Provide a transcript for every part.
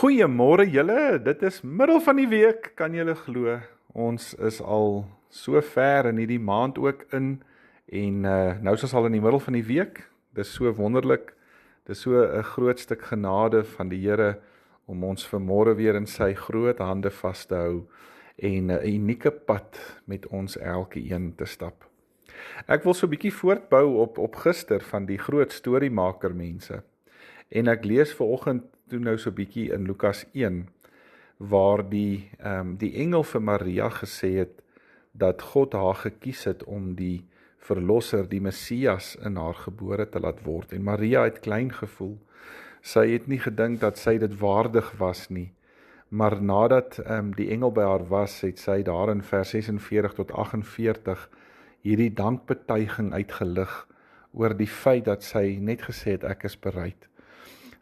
Goeiemôre julle, dit is middel van die week, kan julle glo. Ons is al so ver in hierdie maand ook in en nou is ons al in die middel van die week. Dis so wonderlik, dis so 'n groot stuk genade van die Here om ons vanmôre weer in sy groot hande vas te hou en 'n unieke pad met ons elkeen te stap. Ek wil so 'n bietjie voortbou op gister van die groot storiemaker mense. En ek lees vanoggend toe nou so 'n bietjie in Lukas 1 waar die engel vir Maria gesê het dat God haar gekies het om die verlosser, die Messias in haar gebore te laat word. En Maria het klein gevoel. Sy het nie gedink dat sy dit waardig was nie. Maar nadat die engel by haar was, het sy daar in vers 46 tot 48 hierdie dankbetuiging uitgelig oor die feit dat sy net gesê het ek is bereid.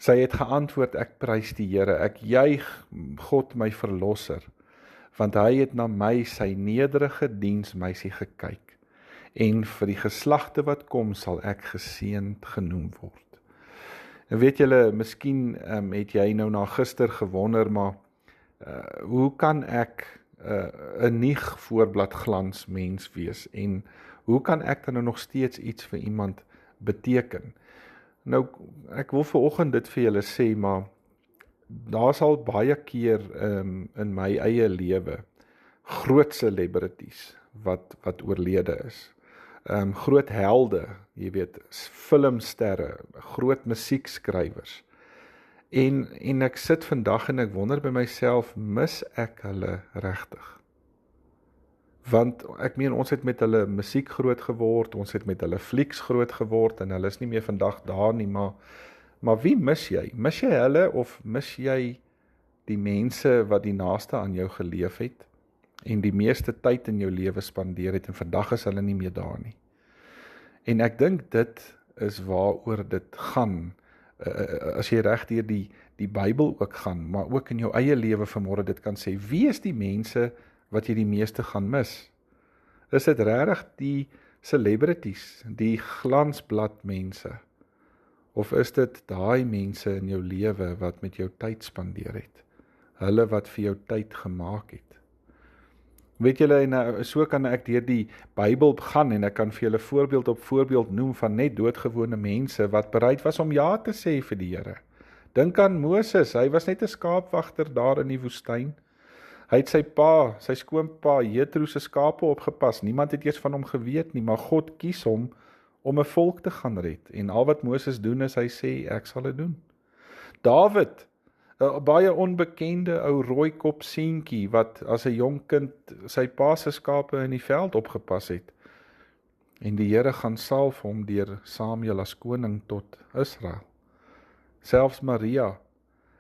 Sy het geantwoord, ek prys die Here, ek juig God my verlosser, want hy het na my sy nederige diensmeisie gekyk, en vir die geslagte wat kom sal ek geseënd genoem word. En weet julle, miskien het jy nou na gister gewonder, maar hoe kan ek 'n nie voorblad glans mens wees, en hoe kan ek dan nou nog steeds iets vir iemand beteken? Nou, ek wil vanoggend dit vir julle sê, maar daar sal baie keer in my eie lewe groot celebrities wat oorlede is. Groot helde, jy weet, filmsterre, groot musiekskrywers. En ek sit vandag en ek wonder by myself, mis ek hulle regtig? Want ek meen, ons het met hulle musiek groot geword, ons het met hulle flieks groot geword, en hulle is nie meer vandag daar nie, maar wie mis jy? Mis jy hulle, of mis jy die mense wat die naaste aan jou geleef het, en die meeste tyd in jou lewe spandeer het, en vandag is hulle nie meer daar nie. En ek dink dit is waaroor dit gaan, as jy reg deur die Bybel ook gaan, maar ook in jou eie lewe vanmôre dit kan sê, wie is die mense wat jy die meeste gaan mis? Is dit regtig die celebrities, die glansblad mense? Of is dit daai mense in jou lewe wat met jou tyd spandeer het? Hulle wat vir jou tyd gemaak het? Weet julle, en so kan ek deur die Bybel gaan en ek kan vir julle voorbeeld op voorbeeld noem van net doodgewone mense wat bereid was om ja te sê vir die Here. Dink aan Moses, hy was net 'n skaapwagter daar in die woestyn. Hy het sy skoonpa Jethro se skape opgepas. Niemand het eers van hom geweet nie, maar God kies hom om 'n volk te gaan red. En al wat Moses doen is hy sê ek sal dit doen. Dawid, 'n baie onbekende ou rooikop seentjie wat as 'n jong kind sy pa se skape in die veld opgepas het. En die Here gaan salf hom deur Samuel as koning tot Israel. Selfs Maria,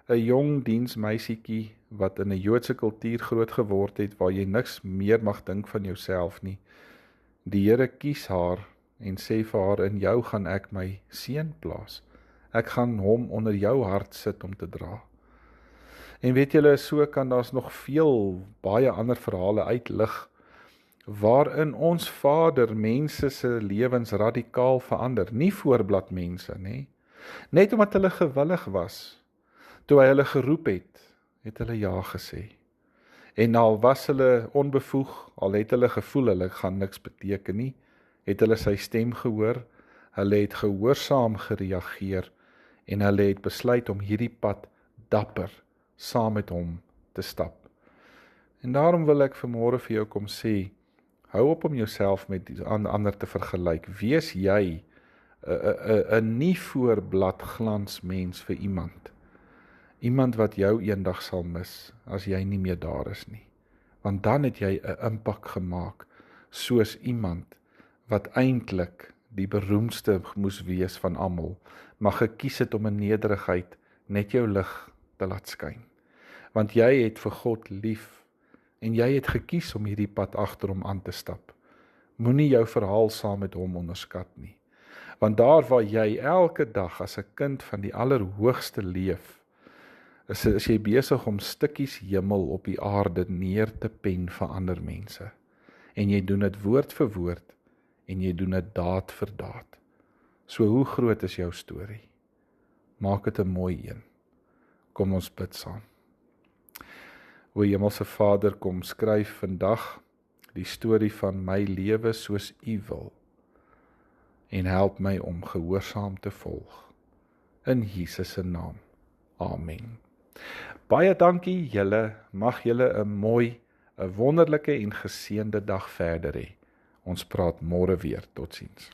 'n jong diensmeisietjie wat in 'n Joodse kultuur groot geword het, waar jy niks meer mag dink van jouself nie. Die Here kies haar en sê vir haar, in jou gaan ek my seun plaas. Ek gaan hom onder jou hart sit om te dra. En weet julle, so kan daar's nog baie ander verhale uitlig, waarin ons Vader mense se lewens radikaal verander, nie voorblad mense, nie. Net omdat hulle gewillig was, toe hy hulle geroep het hulle ja gesê. En al was hulle onbevoeg, al het hulle gevoel hulle gaan niks beteken nie, het hulle sy stem gehoor, hulle het gehoorsaam gereageer, en hulle het besluit om hierdie pad dapper saam met hom te stap. En daarom wil ek vanmôre vir jou kom sê, hou op om jouself met ander te vergelyk. Wees jy 'n nie voorblad glans mens vir iemand. Iemand wat jou eendag sal mis, as jy nie meer daar is nie. Want dan het jy 'n impak gemaak, soos iemand wat eintlik die beroemdste moes wees van almal, maar gekies het om in nederigheid net jou lig te laat skyn. Want jy het vir God lief, en jy het gekies om hierdie pad agter hom aan te stap. Moenie jou verhaal saam met hom onderskat nie. Want daar waar jy elke dag as 'n kind van die Allerhoogste leef, is jy besig om stukkies hemel op die aarde neer te pen vir ander mense. En jy doen dit woord vir woord, en jy doen dit daad vir daad. So hoe groot is jou storie? Maak dit 'n mooi een. Kom ons bid saam. O Hemelse Vader, kom skryf vandag die storie van my lewe soos U wil en help my om gehoorsaam te volg. In Jesus se naam. Amen. Baie dankie julle, mag julle 'n wonderlike en geseënde dag verder hê. Ons praat môre weer. Totsiens.